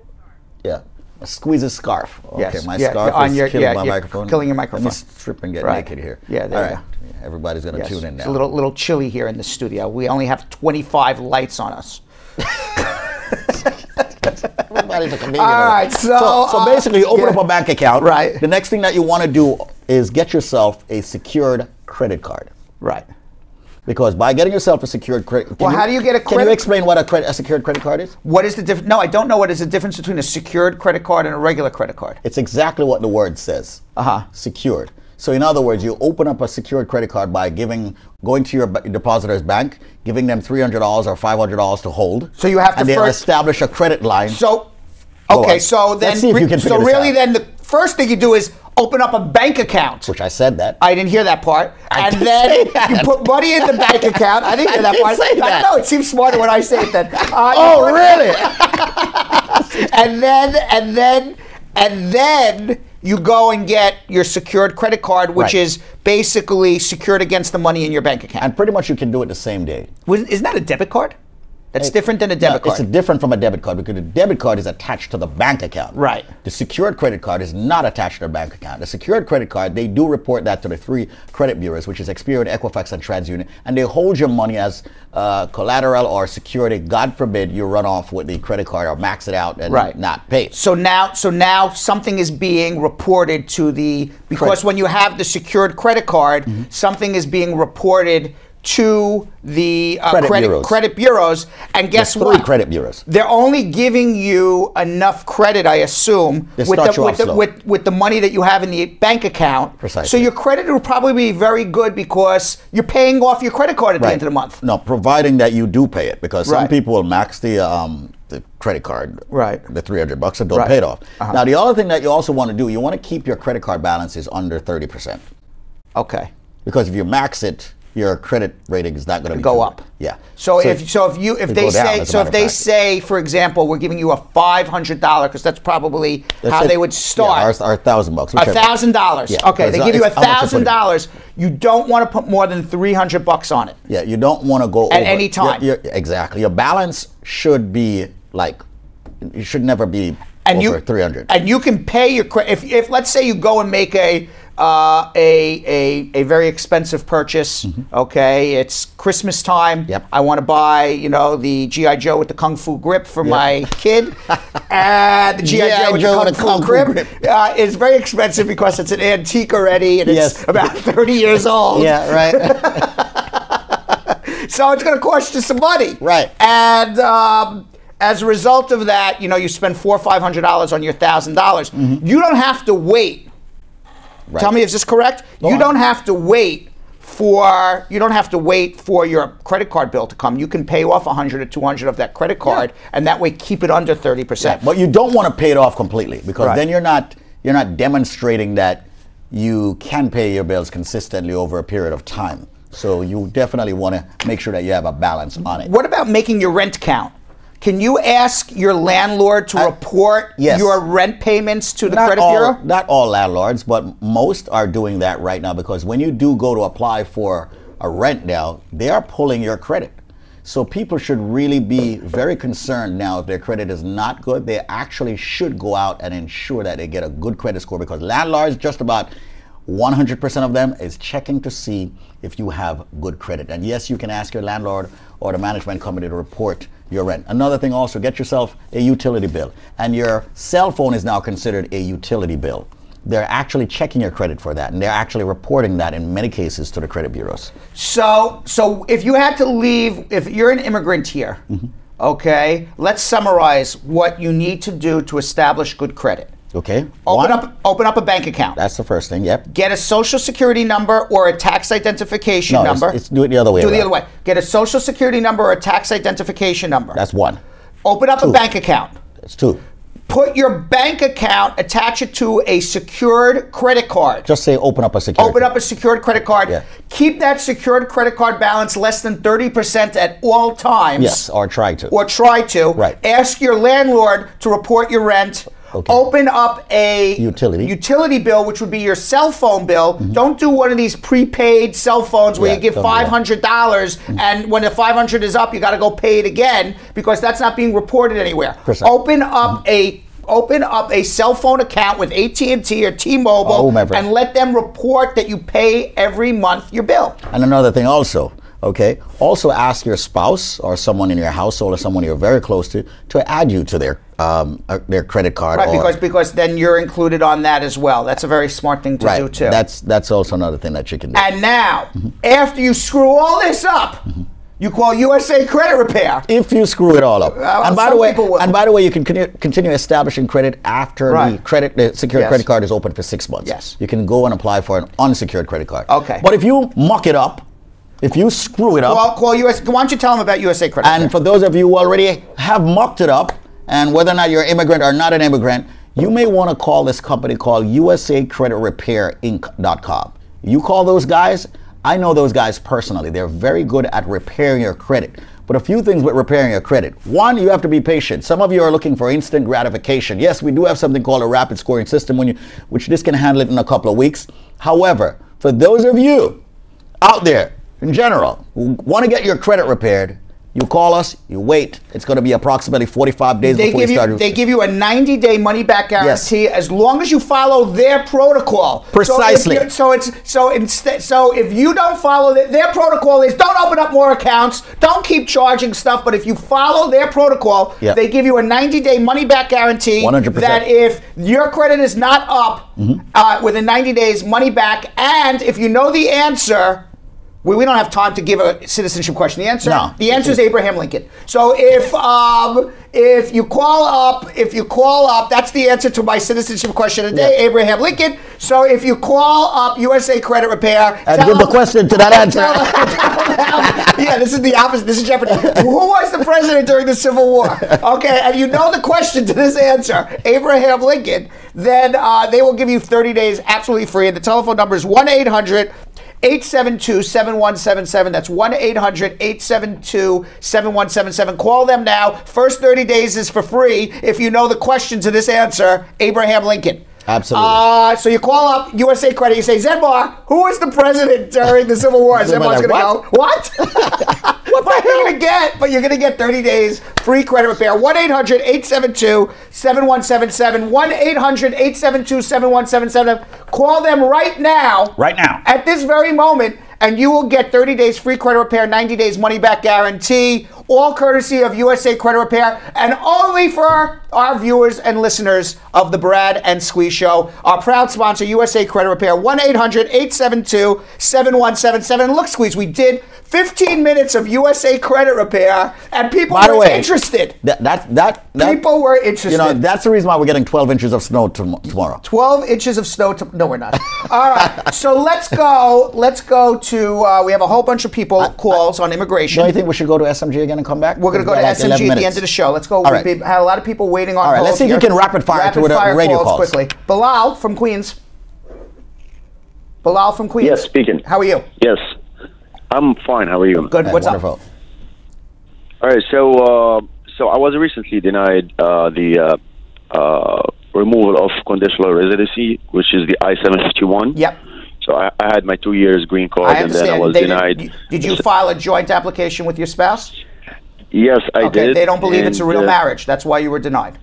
squeeze a scarf. Okay, Yes. my Yeah, scarf on is your- killing yeah, my yeah, microphone. killing your microphone. Let me strip and get Right. naked here. Yeah, there All you right. Yeah, everybody's going to tune in now. It's a little chilly here in the studio. We only have 25 lights on us. Everybody's a comedian. All right, so basically, open up a bank account. Right. The next thing that you want to do is get yourself a secured credit card. Right. Because by getting yourself a secured credit, how do you get a Can you credit? explain what a secured credit card is? What is the difference? No, I don't know what is the difference between a secured credit card and a regular credit card. It's exactly what the word says. Secured. So in other words, you open up a secured credit card by going to your depositor's bank, giving them $300 or $500 to hold. So you have to and they'll first establish a credit line. So, Go okay, on. so then, Let's see if you can figure this out. then the first thing you do is open up a bank account. Which I said that. I didn't hear that part. And didn't then say that. you put money in the bank account. I didn't hear that part. say I that. don't know. It seems smarter when I say it then. Oh, really? and then you go and get your secured credit card, which is basically secured against the money in your bank account. And pretty much you can do it the same day. Isn't that a debit card? That's different than a debit card. It's different from a debit card because the debit card is attached to the bank account. Right. The secured credit card is not attached to the bank account. The secured credit card, they do report that to the 3 credit bureaus, which is Experian, Equifax, and TransUnion, and they hold your money as collateral or security. God forbid you run off with the credit card or max it out and not pay it. So now something is being reported to because when you have the secured credit card, something is being reported to the credit bureaus, and guess There's what? 3 credit bureaus. They're only giving you enough credit, I assume, with the money that you have in the bank account. Precisely. So your credit will probably be very good because you're paying off your credit card at the end of the month. No, providing that you do pay it, because some people will max the credit card, the $300, and don't pay it off. Now, the other thing that you also want to do, you want to keep your credit card balances under 30%. Okay. Because if you max it, your credit rating is not going to go up. Yeah. So if they say, for example, we're giving you a $500, because that's probably how they would start. Our $1,000. $1,000. Yeah, okay, they give you $1,000. You don't want to put more than $300 on it. Yeah, you don't want to go at over, any time. Exactly. Your balance should be you should never be over 300. And you can pay your credit. If let's say you go and make a a very expensive purchase. Okay, it's Christmas time. Yep. I want to buy, you know, the GI Joe with the Kung Fu grip for my kid, and the GI Joe with the Kung Fu grip is very expensive because it's an antique already, and it's about 30 years old. Yeah, right. So it's going to cost you some money. Right. And as a result of that, you know, you spend $400 or $500 on your $1,000. You don't have to wait. Right. Tell me, is this correct? You don't have to wait for your credit card bill to come. You can pay off 100 or 200 of that credit card, and that way keep it under 30%. Yeah, but you don't want to pay it off completely, because then you're not demonstrating that you can pay your bills consistently over a period of time. So you definitely want to make sure that you have a balance on it. What about making your rent count? Can you ask your landlord to report your rent payments to the credit bureau? Not all landlords, but most are doing that right now, because when you do go to apply for a rent now, they are pulling your credit. So people should really be very concerned now if their credit is not good. They actually should go out and ensure that they get a good credit score, because landlords, just about 100% of them, is checking to see if you have good credit. And yes, you can ask your landlord or the management company to report your rent. Another thing also, get yourself a utility bill. And your cell phone is now considered a utility bill. They're actually checking your credit for that, and they're actually reporting that in many cases to the credit bureaus. So if you had to leave, if you're an immigrant here, okay, let's summarize what you need to do to establish good credit. Okay. Open up a bank account. That's the first thing. Yep. Get a social security number or a tax identification number. Do it the other way. Do it the other way. Get a social security number or a tax identification number. That's one. Open up a bank account. That's two. Put your bank account, attach it to a secured credit card. Just say open up a secured. Open up a secured credit card. Yeah. Keep that secured credit card balance less than 30% at all times. Yes, or try to. Or try to. Right. Ask your landlord to report your rent. Okay. Open up a utility bill, which would be your cell phone bill. Don't do one of these prepaid cell phones where you give $500 and when the $500 is up, you got to go pay it again, because that's not being reported anywhere. Open up a cell phone account with AT&T or T-Mobile and let them report that you pay every month your bill. And another thing also, also ask your spouse or someone in your household or someone you're very close to add you to their credit card. Right, because then you're included on that as well. That's a very smart thing to do too. That's also another thing that you can do. And now, after you screw all this up, you call USA Credit Repair. If you screw it all up. And by the way, you can continue establishing credit after the secured credit card is open for 6 months. Yes. You can go and apply for an unsecured credit card. Okay. But if you muck it up, if you screw it up, call US. Why don't you tell them about USA Credit? And for those of you who already have mucked it up, and whether or not you're an immigrant or not an immigrant, you may want to call this company called USA Credit Repair Inc.com. You call those guys. I know those guys personally. They're very good at repairing your credit. But a few things with repairing your credit. One, you have to be patient. Some of you are looking for instant gratification. Yes, we do have something called a rapid scoring system, which this can handle it in a couple of weeks. However, for those of you out there in general who want to get your credit repaired, you call us, you wait. It's going to be approximately 45 days before you start. They give you a 90-day money-back guarantee as long as you follow their protocol. Precisely. So if you don't follow their protocol is don't open up more accounts, don't keep charging stuff. But if you follow their protocol, they give you a 90-day money-back guarantee. 100%. That if your credit is not up within 90 days, money back. And if you know the answer. We don't have time to give a citizenship question. The answer is Abraham Lincoln. So if you call up, that's the answer to my citizenship question today, Abraham Lincoln. So if you call up USA Credit Repair and give the question to that answer. This is the opposite. This is Jeopardy. Who was the president during the Civil War? Okay, and you know the question to this answer, Abraham Lincoln. Then they will give you 30 days absolutely free. And the telephone number is 1-800-872-7177. That's 1-800-872-7177. Call them now. First 30 days is for free if you know the question to this answer, Abraham Lincoln. Absolutely. So you call up USA Credit, you say, Zenbar, who was the president during the Civil War? Zenbar's going to go, what? What the hell going to get, 30 days free credit repair. 1-800-872-7177. 1-800-872-7177. Call them right now. Right now. At this very moment, and you will get 30 days free credit repair, 90 days money back guarantee, all courtesy of USA Credit Repair, and only for our viewers and listeners of the Brad and Squeeze Show. Our proud sponsor, USA Credit Repair, 1-800-872-7177. Look, Squeeze, we did 15 minutes of USA Credit Repair, and people were interested. People were interested. You know, that's the reason why we're getting 12 inches of snow tomorrow. 12 inches of snow. No, we're not. All right. So let's go to, we have a whole bunch of calls on immigration. Don't you think we should go to SMG again and come back? We're going to go to SMG at the end of the show. Let's go. All right. We had a lot of people waiting on. All right. Let's see if you can rapid fire through the radio calls quickly. Bilal from Queens. Bilal from Queens. Yes, speaking. How are you? Yes. I'm fine. How are you? Good. What's wonderful. up? All right. So I was recently denied the removal of conditional residency, which is the I-751. Yep. So I had my 2 years green card, and then I was denied. Did you file a joint application with your spouse? Yes, I did. Okay. They don't believe it's a real marriage. That's why you were denied.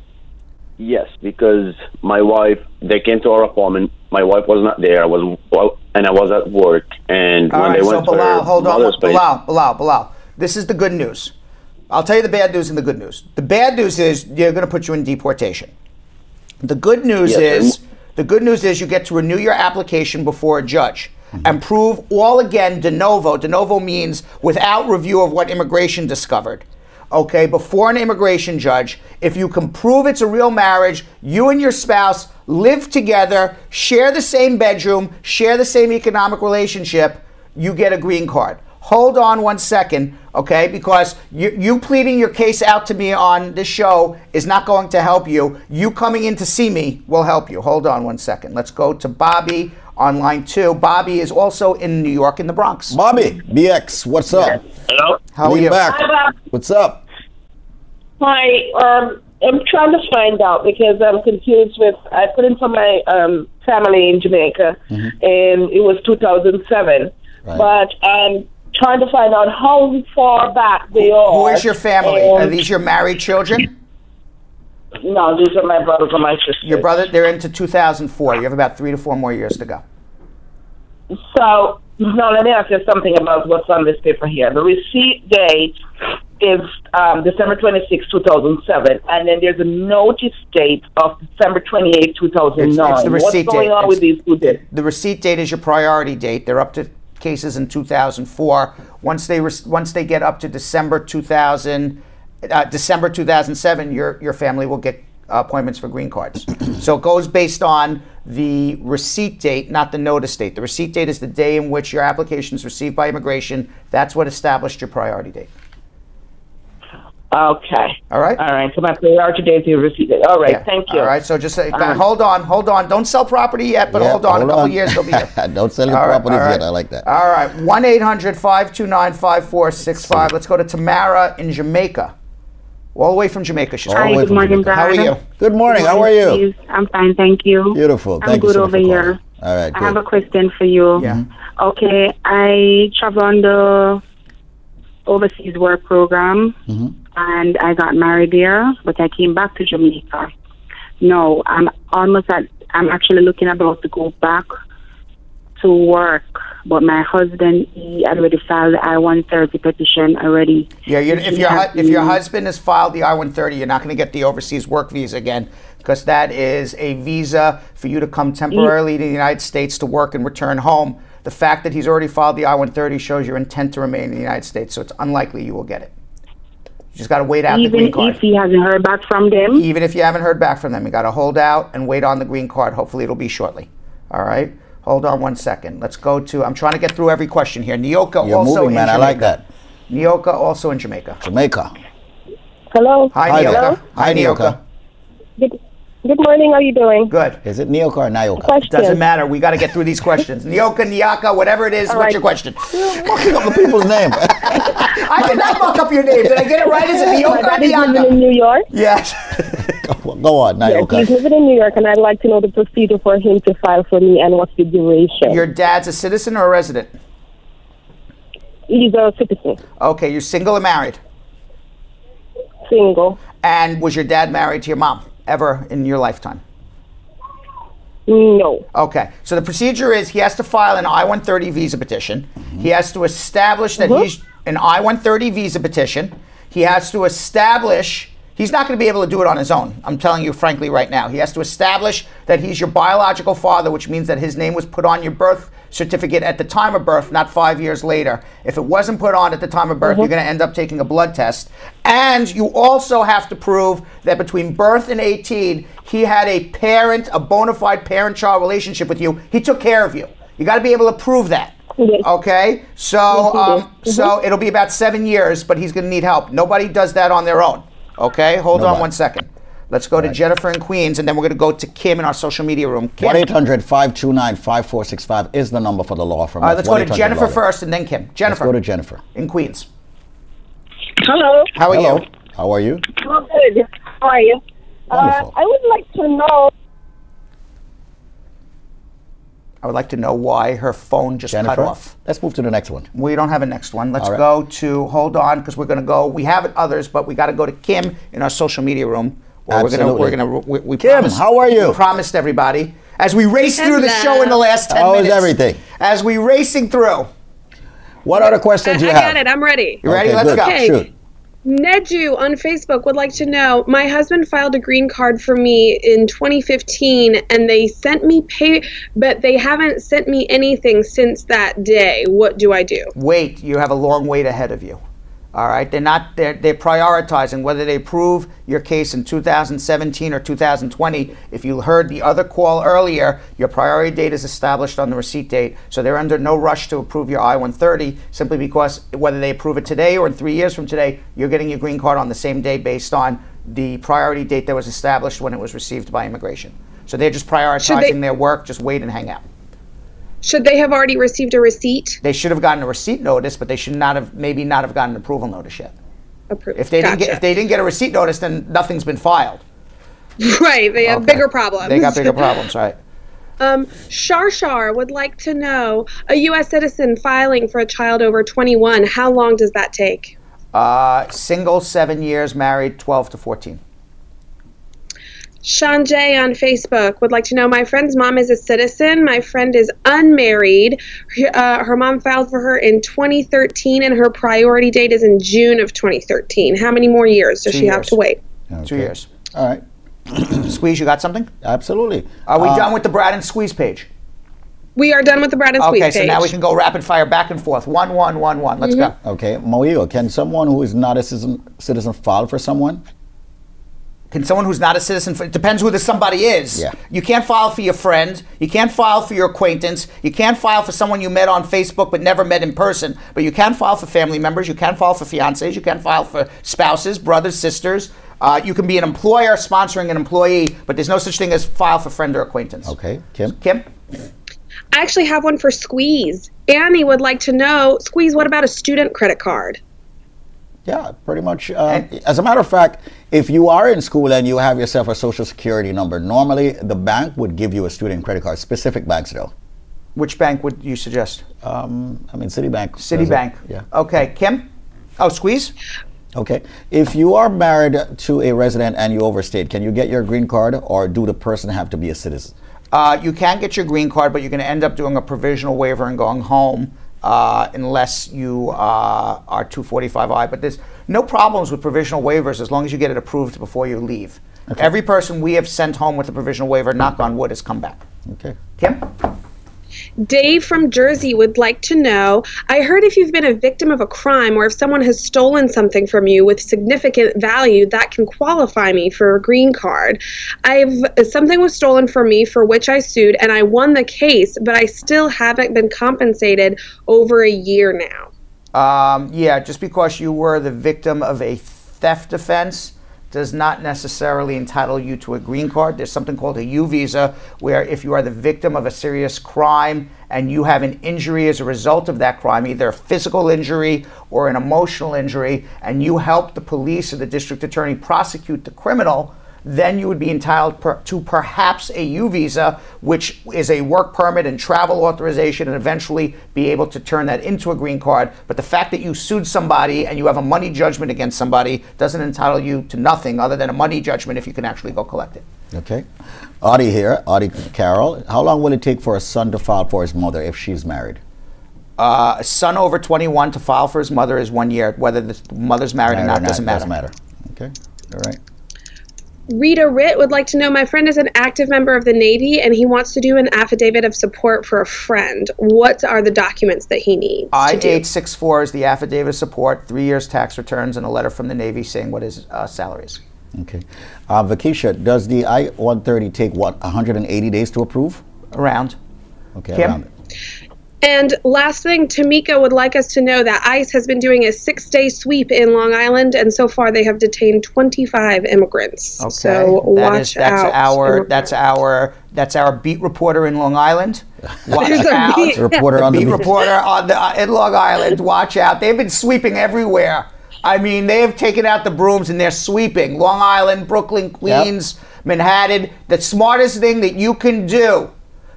Yes, because my wife, they came to our apartment. My wife was not there. I was at work, and when they went to her mother's place. Bilal. This is the good news. I'll tell you the bad news and the good news. The bad news is they're going to put you in deportation. The good news is you get to renew your application before a judge and prove all again de novo. De novo means without review of what immigration discovered. Okay, before an immigration judge, if you can prove it's a real marriage, you and your spouse live together, share the same bedroom, share the same economic relationship, you get a green card. Hold on one second, okay, because you pleading your case out to me on this show is not going to help you. You coming in to see me will help you. Hold on one second. Let's go to Bobby on line 2. Bobby is also in New York in the Bronx. Bobby, BX, what's up? Hello? How are you? Back. Hi, Bob. What's up? Hi, I'm trying to find out because I'm confused with, I put in for my family in Jamaica, and it was 2007. Right. But I'm trying to find out how far back they are. Who is your family? Are these your married children? No, these are my brothers and my sisters. Your brother, they're into 2004. You have about 3 to 4 more years to go. So, now let me ask you something about what's on this paper here. The receipt date is December 26, 2007, and then there's a notice date of December 28, 2009. It's the receipt What's going on with these two dates? The receipt date is your priority date. They're up to cases in 2004. Once they get up to December 2007, your family will get appointments for green cards. So it goes based on the receipt date, not the notice date. The receipt date is the day in which your application is received by immigration. That's what established your priority date. Okay. All right. All right. So my priority date is the receipt date. All right. Yeah. Thank you. All right. So just hold on. Don't sell property yet, but hold on. A couple years they'll be here. Don't sell your properties yet. I like that. All right. 1-800-529-5465. Let's go to Tamara in Jamaica. All the way from Jamaica. She's Hi, good morning, Brad. How are you? Good morning. How are you? I'm fine, thank you. Beautiful. I'm good over here. All right. I have a question for you. Yeah. Okay, I travel on the overseas work program, and I got married there, but I came back to Jamaica. No, I'm actually looking about to go back to work, but my husband, he already filed the I-130 petition already. Yeah, if your husband has filed the I-130, you're not going to get the overseas work visa again, because that is a visa for you to come temporarily to the United States to work and return home. The fact that he's already filed the I-130 shows your intent to remain in the United States, so it's unlikely you will get it. You just got to wait out the green card. Even if he hasn't heard back from them? Even if you haven't heard back from them, you got to hold out and wait on the green card. Hopefully it'll be shortly. All right? Hold on one second. Let's go to, I'm trying to get through every question here. Nioka You're also moving, in man. Jamaica. I like that. Nioka also in Jamaica. Jamaica. Hello. Hi, Nioka. Hi, Nioka. Good morning. How are you doing? Good. Is it Nioka or Nioka? Question. Doesn't matter. We got to get through these questions. Nioka, Niaka, whatever it is. What's your question? Mucking up the people's name. I did not muck up your name. Did I get it right? Is it Nioka or My dad is living Niaka? in New York. Yes. Go on, Nioka. Yes, he's living in New York, and I'd like to know the procedure for him to file for me and what's the duration. Your dad's a citizen or a resident? He's a citizen. Okay, you're single or married? Single. And was your dad married to your mom ever in your lifetime? No. Okay, so the procedure is he has to file an I-130 visa petition. He has to establish that he's an I-130 visa petition. He has to establish, he's not going to be able to do it on his own. I'm telling you frankly right now. He has to establish that he's your biological father, which means that his name was put on your birth certificate at the time of birth, not 5 years later. If it wasn't put on at the time of birth, you're going to end up taking a blood test. And you also have to prove that between birth and 18, he had a parent, a bona fide parent-child relationship with you. He took care of you. You got to be able to prove that. Okay? So, so it'll be about 7 years, but he's going to need help. Nobody does that on their own. Okay? Hold on 1 second. Let's go to Jennifer in Queens, and then we're going to go to Kim in our social media room. 1-800-529-5465 is the number for the law firm. All right, let's go to Jennifer first, and then Kim. Jennifer. Let's go to Jennifer. In Queens. Hello. How are you? How are you? I'm good. How are you? Wonderful. I would like to know. I would like to know why her phone just cut off. Let's move to the next one. We don't have a next one. Let's go to, hold on, because we're going to go, we have others, but we got to go to Kim in our social media room. Absolutely. We Kim, how are you? We promised everybody. As we race through the show in the last 10 minutes. How is everything? As we racing through. What other questions you have? I got it. I'm ready. You ready? Let's go. Okay. Shoot. Neju on Facebook would like to know, my husband filed a green card for me in 2015 and they sent me but they haven't sent me anything since that day. What do I do? Wait, you have a long wait ahead of you. All right, they're prioritizing whether they approve your case in 2017 or 2020. If you heard the other call earlier, your priority date is established on the receipt date, so they're under no rush to approve your I-130 simply because whether they approve it today or in 3 years from today, you're getting your green card on the same day based on the priority date that was established when it was received by immigration. So they're just prioritizing their work. Just wait and hang out. Should they have already received a receipt? They should have gotten a receipt notice, but they should not have, maybe not have gotten an approval notice yet. If they didn't get a receipt notice, then nothing's been filed. Right, they have bigger problems. They got bigger problems, right? Shar would like to know, a U.S. citizen filing for a child over 21, how long does that take? Single, 7 years, married, 12 to 14. Shanjay on Facebook would like to know, my friend's mom is a citizen. My friend is unmarried. Her mom filed for her in 2013 and her priority date is in June of 2013. How many more years does she have to wait? Okay. 2 years. All right. Squeeze, you got something? Absolutely. Are we done with the Brad and Squeeze page? We are done with the Brad and Squeeze page. Okay, so now we can go rapid fire back and forth. 1, 1, 1, 1. Let's go. Okay, Moio, can someone who is not a citizen file for someone? Can someone who's not a citizen, it depends who the somebody is. Yeah. You can't file for your friend. You can't file for your acquaintance. You can't file for someone you met on Facebook but never met in person. But you can file for family members. You can file for fiancés. You can file for spouses, brothers, sisters. You can be an employer sponsoring an employee, but there's no such thing as file for friend or acquaintance. Okay, Kim? Kim? I actually have one for Squeeze. Annie would like to know, Squeeze, what about a student credit card? Yeah, pretty much. As a matter of fact, if you are in school and you have yourself a social security number, normally the bank would give you a student credit card, specific banks though. Which bank would you suggest? I mean, Citibank. Citibank. Yeah. Okay, Kim? Oh, Squeeze? Okay. If you are married to a resident and you overstayed, can you get your green card or do the person have to be a citizen? You can get your green card, but you're going to end up doing a provisional waiver and going home. Unless you are 245I. But there's no problems with provisional waivers as long as you get it approved before you leave. Okay. Every person we have sent home with a provisional waiver, knock on wood, has come back. Okay. Kim? Dave from Jersey would like to know, I heard if you've been a victim of a crime or if someone has stolen something from you with significant value, that can qualify me for a green card. Something was stolen from me for which I sued and I won the case, but I still haven't been compensated over a year now. Yeah, just because you were the victim of a theft offense does not necessarily entitle you to a green card. There's something called a U visa, where if you are the victim of a serious crime and you have an injury as a result of that crime, either a physical injury or an emotional injury, and you help the police or the district attorney prosecute the criminal, then you would be entitled to perhaps a U visa, which is a work permit and travel authorization, and eventually be able to turn that into a green card. But the fact that you sued somebody and you have a money judgment against somebody doesn't entitle you to nothing other than a money judgment if you can actually go collect it. Okay. Audie here, Audie Carroll. How long will it take for a son to file for his mother if she's married? A son over 21 to file for his mother is 1 year. Whether the mother's married or not doesn't matter. Doesn't matter. Okay. All right. Rita Ritt would like to know, my friend is an active member of the Navy and he wants to do an affidavit of support for a friend. What are the documents that he needs? I-864 is the affidavit of support, 3 years tax returns, and a letter from the Navy saying what his salary is. Okay. Vakisha, does the I-130 take, what, 180 days to approve? Around. Okay, Kim? around it. And last thing, Tamika would like us to know that ICE has been doing a 6-day sweep in Long Island, and so far they have detained 25 immigrants. Okay. So watch out. That's our beat reporter in Long Island. Watch There's a out. beat- Reporter on the beat. Reporter in Long Island. Watch out. They've been sweeping everywhere. I mean, they have taken out the brooms and they're sweeping. Long Island, Brooklyn, Queens, Manhattan. The smartest thing that you can do,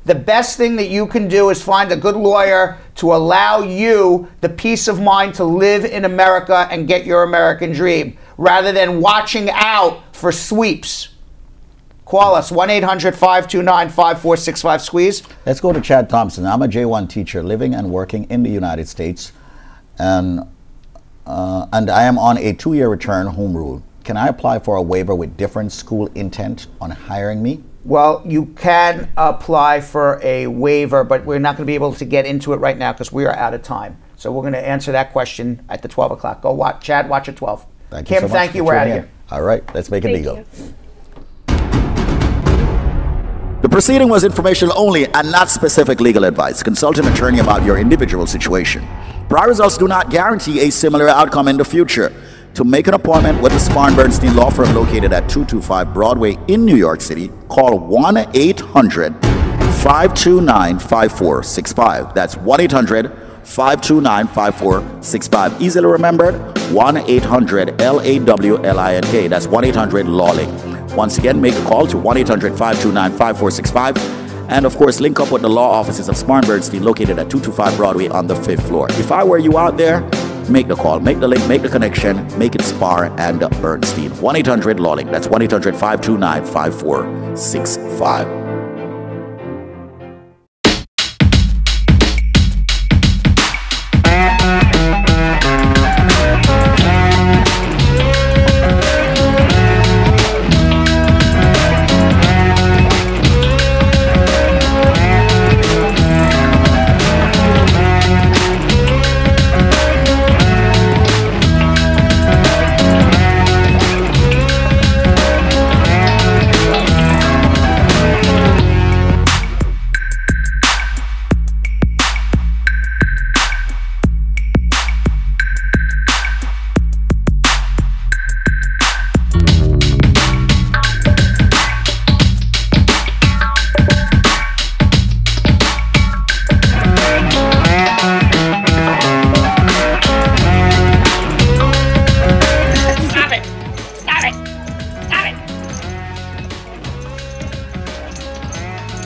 the best thing that you can do is find a good lawyer to allow you the peace of mind to live in America and get your American dream, rather than watching out for sweeps. Call us, 1-800-529-5465, squeeze. Let's go to Chad Thompson. I'm a J1 teacher living and working in the United States, and I am on a 2-year return home rule. Can I apply for a waiver with different school intent on hiring me? Well, you can apply for a waiver, but we're not going to be able to get into it right now because we are out of time. So we're going to answer that question at the 12 o'clock. Go watch, Chad, watch at 12. Thank you Kim, so much thank for you. We're out of tuning here. in. All right, let's make it Thank legal. you. The proceeding was informational only and not specific legal advice. Consult an attorney about your individual situation. Prior results do not guarantee a similar outcome in the future. To make an appointment with the Sparn Bernstein Law Firm located at 225 Broadway in New York City, call 1-800-529-5465. That's 1-800-529-5465. Easily remembered, 1-800-LAWLINK. That's 1-800-LAWLINK. Once again, make a call to 1-800-529-5465. And of course, link up with the law offices of Sparn Bernstein located at 225 Broadway on the 5th floor. If I were you out there, make the call, make the link, make the connection, make it Spar and Bernstein. 1-800-LAWLINK. That's 1-800-529-5465.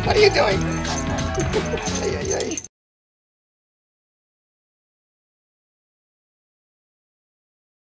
What are you doing? Ay, ay, ay.